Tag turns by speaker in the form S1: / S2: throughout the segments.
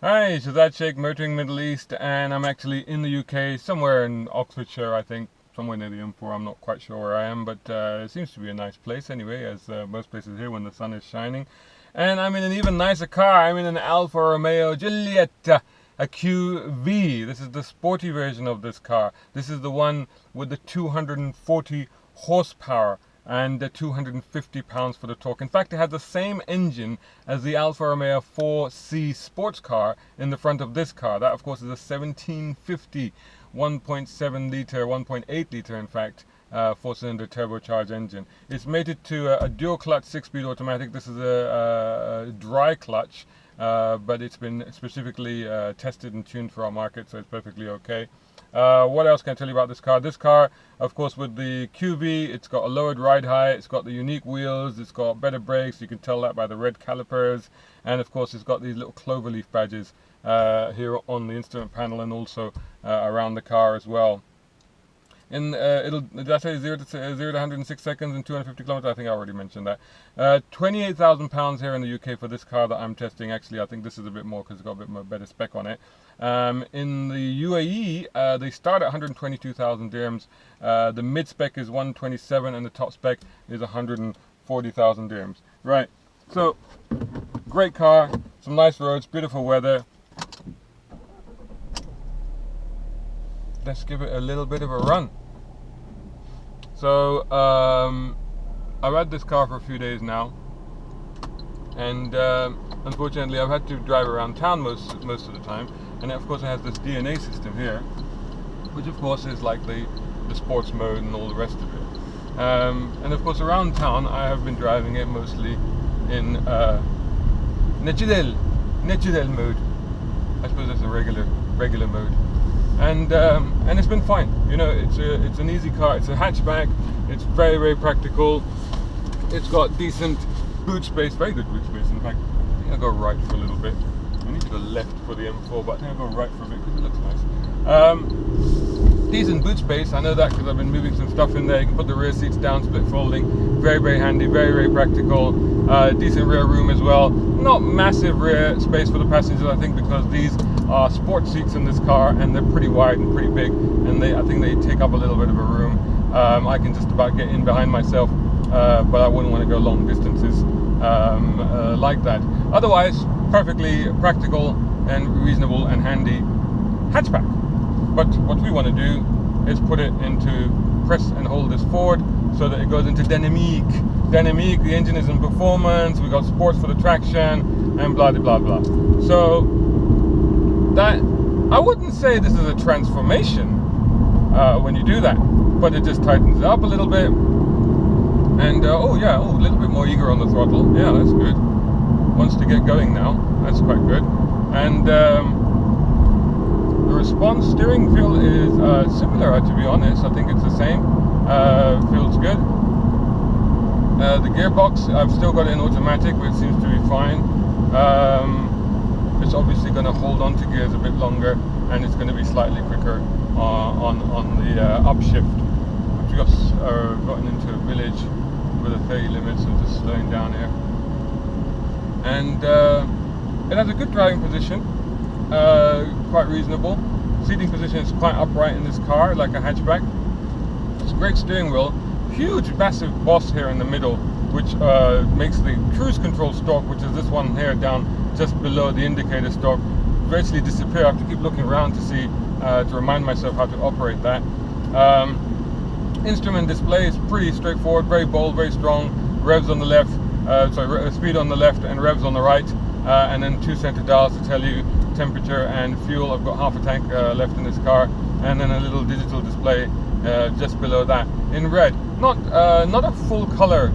S1: Hi, Shazad Sheikh, Motoring Middle East, and I'm actually in the UK, somewhere in Oxfordshire, I think, somewhere near the M4. I'm not quite sure where I am, but it seems to be a nice place anyway, as most places here when the sun is shining. And I'm in an even nicer car. I'm in an Alfa Romeo Giulietta, a QV. This is the sporty version of this car. This is the one with the 240 horsepower and 250 pounds for the torque. In fact, it has the same engine as the Alfa Romeo 4C sports car in the front of this car. That, of course, is a 1750 1.7 litre, 1.8 litre, in fact, four-cylinder turbocharged engine. It's mated to a dual clutch 6-speed automatic. This is a dry clutch, but it's been specifically tested and tuned for our market, so it's perfectly okay. What else can I tell you about this car? This car, of course, with the QV, it's got a lowered ride height, it's got the unique wheels, it's got better brakes, you can tell that by the red calipers, and of course it's got these little cloverleaf badges here on the instrument panel and also around the car as well. Did I say 0 to 106 seconds and 250 kilometers? I think I already mentioned that. 28,000 pounds here in the UK for this car that I'm testing. Actually, I think this is a bit more because it's got a bit more better spec on it. In the UAE, they start at 122,000 dirhams. The mid spec is 127 and the top spec is 140,000 dirhams. Right, so great car, some nice roads, beautiful weather. Let's give it a little bit of a run. So I've had this car for a few days now, and unfortunately I've had to drive around town most of the time, and of course it has this DNA system here, which of course is like the sports mode and all the rest of it. And of course around town I have been driving it mostly in natural mode. I suppose that's a regular mode. And it's been fine. You know, it's an easy car. It's a hatchback. It's very practical. It's got decent boot space, very good boot space. In fact, I think I'll go right for a little bit. I need to go left for the M4, but I think I'll go right for a bit because it looks nice. Decent boot space. I know that because I've been moving some stuff in there. You can put the rear seats down, split folding. Very handy. Very practical. Decent rear room as well. Not massive rear space for the passengers, I think, because these are sport seats in this car and they're pretty wide and pretty big, and I think they take up a little bit of a room. I can just about get in behind myself, but I wouldn't want to go long distances like that. Otherwise, perfectly practical and reasonable and handy hatchback. But what we want to do is put it into press and hold this forward so that it goes into dynamique. Dynamique, the engine is in performance, we got sports for the traction, and blah blah blah. So that, I wouldn't say this is a transformation when you do that, but it just tightens it up a little bit. And a little bit more eager on the throttle. Yeah, that's good. Wants to get going now. That's quite good. And the response steering feel is similar, to be honest. I think it's the same. Feels good. The gearbox, I've still got it in automatic, but it seems to be fine. It's obviously going to hold on to gears a bit longer, and it's going to be slightly quicker on the upshift. We've just gotten into a village with a 30 limit, so just slowing down here. And it has a good driving position, quite reasonable. Seating position is quite upright in this car, like a hatchback. It's a great steering wheel. Huge, massive boss here in the middle, which makes the cruise control stalk, which is this one here down just below the indicator stalk, virtually disappear. I have to keep looking around to see, to remind myself how to operate that. Instrument display is pretty straightforward, very bold, very strong. Revs on the left, speed on the left and revs on the right, and then 2 center dials to tell you temperature and fuel. I've got half a tank left in this car, and then a little digital display just below that in red. Not a full color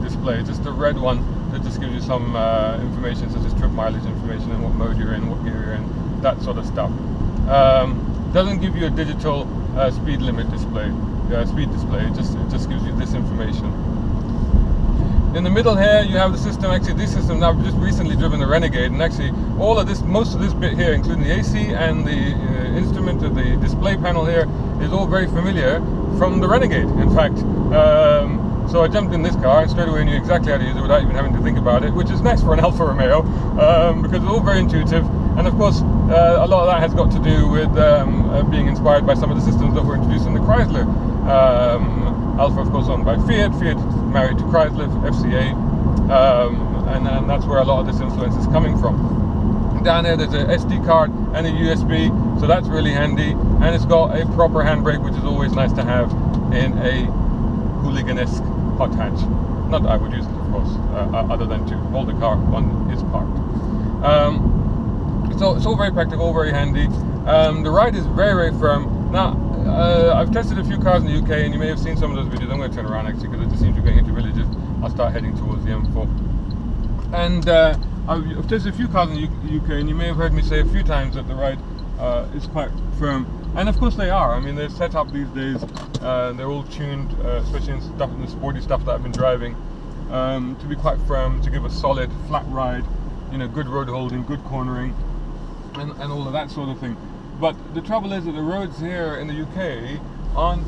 S1: display, just a red one that just gives you some information, such as trip mileage information and what mode you're in, what gear you're in, that sort of stuff. Doesn't give you a digital speed limit display, speed display. It just gives you this information. In the middle here, you have the system. Actually, this system, I've just recently driven the Renegade, and actually all of this, most of this bit here, including the AC and the instrument, the display panel here, is all very familiar from the Renegade. In fact, So I jumped in this car and straight away knew exactly how to use it without even having to think about it, which is nice for an Alfa Romeo, because it's all very intuitive. And of course, a lot of that has got to do with being inspired by some of the systems that were introduced in the Chrysler. Alfa, of course, owned by Fiat. Fiat married to Chrysler, FCA, and that's where a lot of this influence is coming from. Down there there's a SD card and a USB, so that's really handy, and it's got a proper handbrake, which is always nice to have in a hooligan-esque hot hatch. Not that I would use it, of course, other than to hold the car on its parked. So it's all very practical, all very handy. The ride is very, very firm. Now, I've tested a few cars in the UK, and you may have seen some of those videos. I'm going to turn around actually, because it just seems to be getting into villages. I'll start heading towards the M4. And I've tested a few cars in the UK, and you may have heard me say a few times that the ride is quite firm. And of course they are. I mean, they're set up these days. They're all tuned, especially in the sporty stuff that I've been driving, to be quite firm, to give a solid, flat ride. You know, good road holding, good cornering, and all of that sort of thing. But the trouble is that the roads here in the UK aren't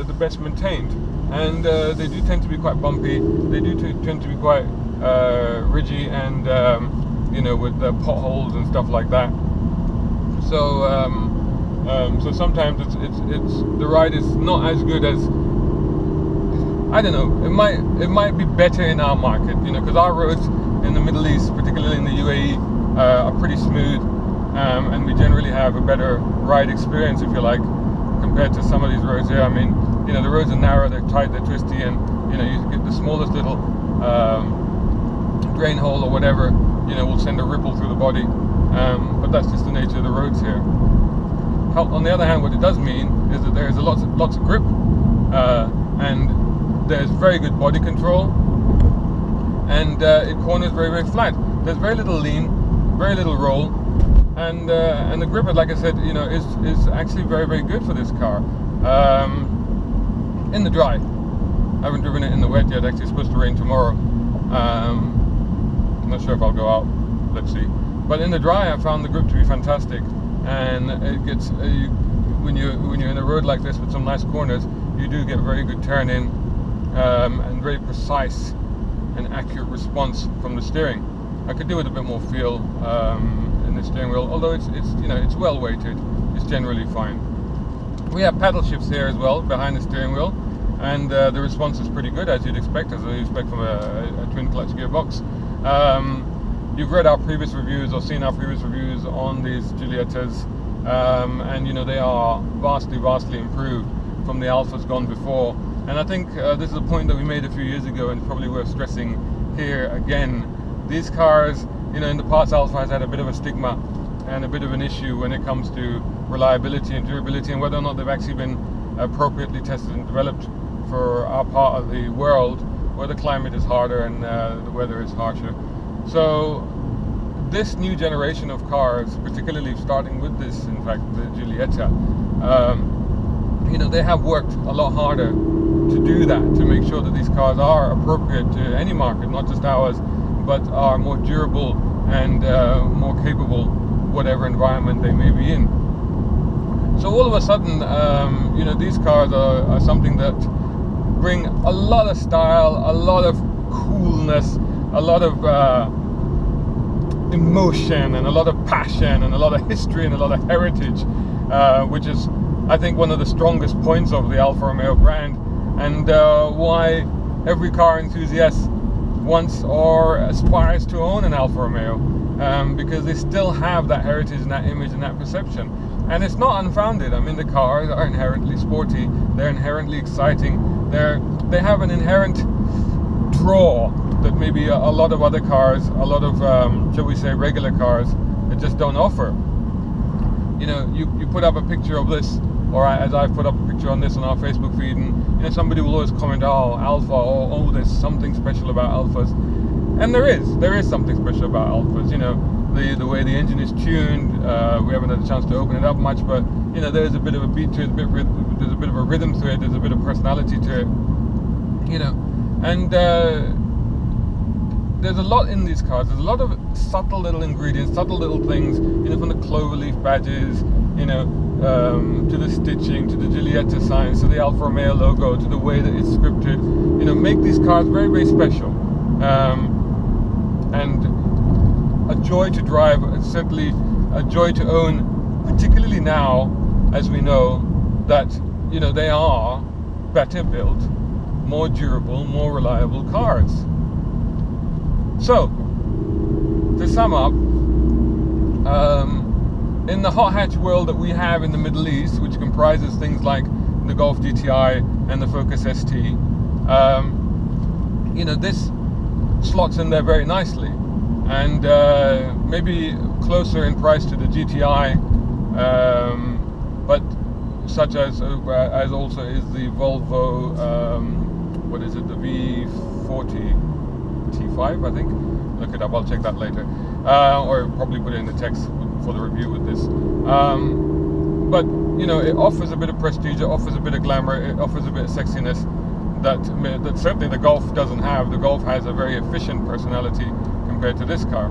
S1: the best maintained, and they do tend to be quite bumpy. They do tend to be quite ridgy, and you know, with potholes and stuff like that. So so sometimes it's the ride is not as good as, I don't know. It might be better in our market, you know, because our roads in the Middle East, particularly in the UAE, are pretty smooth, and we generally have a better ride experience, if you like, compared to some of these roads here. I mean, you know, the roads are narrow, they're tight, they're twisty, and you know, you get the smallest little drain hole or whatever, you know, will send a ripple through the body. But that's just the nature of the roads here. On the other hand, what it does mean is that there's lots of grip, and there's very good body control, and it corners very, very flat. There's very little lean, very little roll, and the grip, like I said, you know, is actually very, very good for this car. In the dry, I haven't driven it in the wet yet. Actually, it's supposed to rain tomorrow. I'm not sure if I'll go out. Let's see. But in the dry, I found the grip to be fantastic, and it gets when you're in a road like this with some nice corners, you do get very good turn in, and very precise and accurate response from the steering. I could do with a bit more feel in the steering wheel, although it's you know, it's well weighted. It's generally fine. We have paddle shifts here as well behind the steering wheel, and the response is pretty good, as you'd expect, from a twin clutch gearbox. You've read our previous reviews or seen our previous reviews on these Giuliettas, and you know, they are vastly improved from the Alfas gone before. And I think this is a point that we made a few years ago, and it's probably worth stressing here again. These cars, you know, in the past, Alfa has had a bit of a stigma and a bit of an issue when it comes to reliability and durability, and whether or not they've actually been appropriately tested and developed for our part of the world, where the climate is harder and the weather is harsher. So this new generation of cars, particularly starting with this, in fact, the Giulietta, you know, they have worked a lot harder to do that, to make sure that these cars are appropriate to any market, not just ours, but are more durable and more capable, whatever environment they may be in. So all of a sudden, you know, these cars are something that bring a lot of style, a lot of coolness, a lot of emotion, and a lot of passion, and a lot of history, and a lot of heritage, which is, I think, one of the strongest points of the Alfa Romeo brand, and why every car enthusiast wants or aspires to own an Alfa Romeo, because they still have that heritage and that image and that perception. And it's not unfounded. I mean, the cars are inherently sporty, they're inherently exciting, they have an inherent draw that maybe a lot of other cars, a lot of, shall we say, regular cars, that just don't offer. You know, you put up a picture of this, or as I've put up a picture on this on our Facebook feed, and you know, somebody will always comment, oh, Alfa, oh, there's something special about Alfas. And there is something special about Alfas. You know, the way the engine is tuned. We haven't had a chance to open it up much, but you know, there's a bit of a beat to it, there's a bit of a rhythm to it, there's a bit of personality to it. You know, and there's a lot in these cars. There's a lot of subtle little ingredients, subtle little things. You know, from the cloverleaf badges, you know, to the stitching, to the Giulietta signs, to the Alfa Romeo logo, to the way that it's scripted, you know, make these cars very, very special. And a joy to drive, certainly a joy to own, particularly now, as we know, that, you know, they are better built, more durable, more reliable cars. So, to sum up, in the hot hatch world that we have in the Middle East, which comprises things like the Golf GTI and the Focus ST, you know, this slots in there very nicely, and maybe closer in price to the GTI, but such as also is the Volvo, what is it, the V40 T5, I think. Look it up, I'll check that later, or probably put it in the text for the review with this. But you know, it offers a bit of prestige, it offers a bit of glamour, it offers a bit of sexiness that certainly the Golf doesn't have. The Golf has a very efficient personality compared to this car.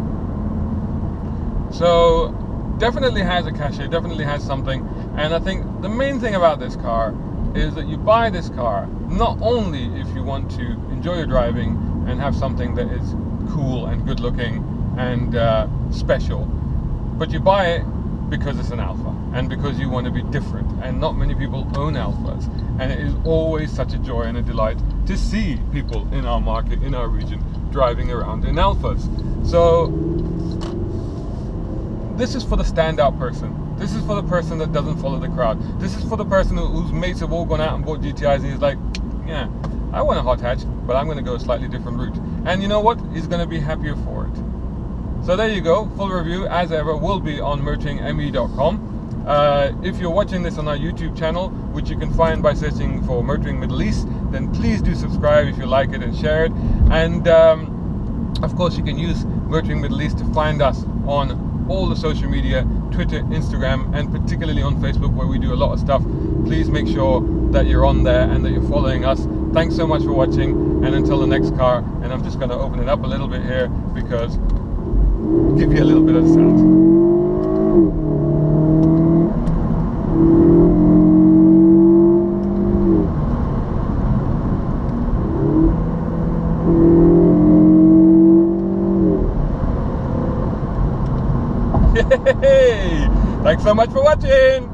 S1: So definitely has a cachet, definitely has something. And I think the main thing about this car is that you buy this car not only if you want to enjoy your driving and have something that is cool and good looking and special, but you buy it because it's an Alfa and because you want to be different, and not many people own Alfas, and it is always such a joy and a delight to see people in our market, in our region, driving around in Alfas. So this is for the standout person. This is for the person that doesn't follow the crowd. This is for the person whose mates have all gone out and bought GTIs and he's like, yeah, I want a hot hatch, but I'm going to go a slightly different route. And you know what? He's going to be happier for it. So there you go. Full review, as ever, will be on motoringme.com. If you're watching this on our YouTube channel, which you can find by searching for Motoring Middle East, then please do subscribe if you like it and share it. And of course, you can use Motoring Middle East to find us on all the social media, Twitter, Instagram, and particularly on Facebook, where we do a lot of stuff. Please make sure that you're on there and that you're following us. Thanks so much for watching, and until the next car. And I'm just going to open it up a little bit here because give you a little bit of sound. Hey! Thanks so much for watching!